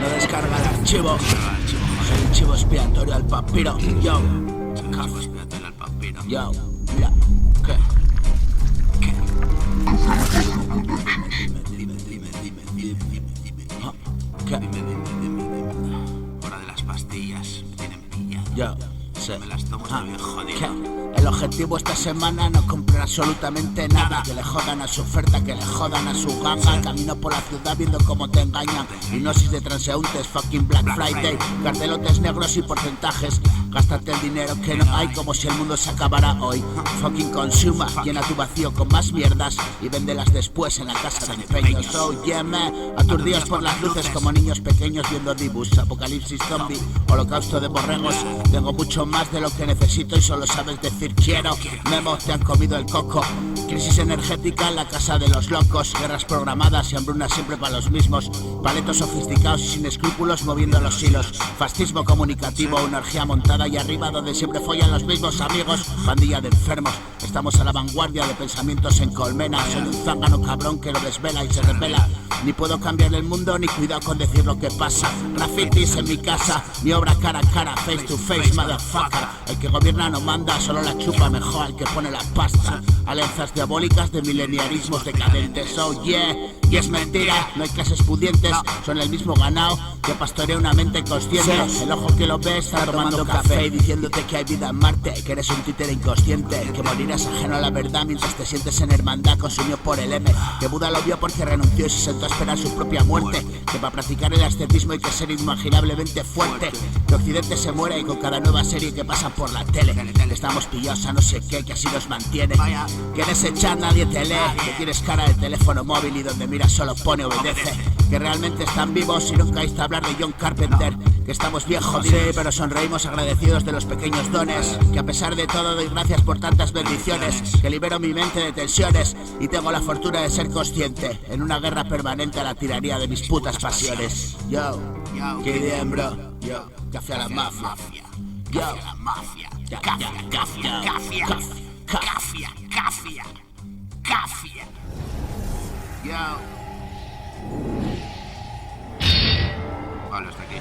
No descarga el archivo. Soy el chivo expiatorio al papiro. Yo. Chivo expiatorio al papiro. Yo. Mira. ¿Qué? ¿Qué? Hora de las pastillas, me tienen pillado. Yo. Sí. Me las tomo, estoy bien jodido. El objetivo esta semana no comprar absolutamente nada. Que le jodan a su oferta, que le jodan a su ganga. Camino por la ciudad viendo cómo te engañan. Hipnosis de transeúntes, fucking Black Friday. Cartelotes negros y porcentajes. Gástate el dinero que no hay como si el mundo se acabara hoy. Fucking consuma, llena tu vacío con más mierdas y véndelas después en la casa de empeño. So yeah man, aturdidos por las luces como niños pequeños viendo dibus. Apocalipsis zombie, holocausto de borregos. Tengo mucho más de lo que necesito y solo sabes decir quiero. Memo, te han comido el coco. Crisis energética en la casa de los locos. Guerras programadas y hambrunas siempre para los mismos. Paletos sofisticados y sin escrúpulos moviendo los hilos. Fascismo comunicativo, una orgía montada y arriba donde siempre follan los mismos amigos. Pandilla de enfermos, estamos a la vanguardia de pensamientos en colmena. Soy un zángano cabrón que lo desvela y se revela. Ni puedo cambiar el mundo ni cuidado con decir lo que pasa. Grafitis en mi casa, mi obra cara a cara, face to face, motherfucker. El que gobierna no manda, solo la chupa mejor el que pone la pasta. Alianzas diabólicas de mileniarismos decadentes. Oh yeah, y es mentira, no hay clases pudientes. Son el mismo ganado que pastorea una mente inconsciente. El ojo que lo ve está tomando café y diciéndote que hay vida en Marte, que eres un títere inconsciente, que morirás ajeno a la verdad mientras te sientes en hermandad consumido por el M. Que Buda lo vio porque renunció y se sentó a esperar su propia muerte. Que para practicar el ascetismo hay que ser inimaginablemente fuerte. Que Occidente se muere y con cada nueva serie que pasa por la tele estamos pillados a no sé qué, que así nos mantiene. Que en ese chat nadie te lee, que tienes cara de teléfono móvil y donde miras solo pone obedece. Que realmente están vivos y nunca caíste a hablar de John Carpenter. Que estamos bien jodidos, sí, pero sonreímos agradecidos de los pequeños dones. Que a pesar de todo doy gracias por tantas bendiciones. Que libero mi mente de tensiones y tengo la fortuna de ser consciente en una guerra permanente a la tiranía de mis putas pasiones. Yo, que bien bro. Yo, café a la mafia. Yo, Cafia la mafia. Cafia, Cafia, cafia, cafia, cafia, cafia. yo. Vale, hasta aquí.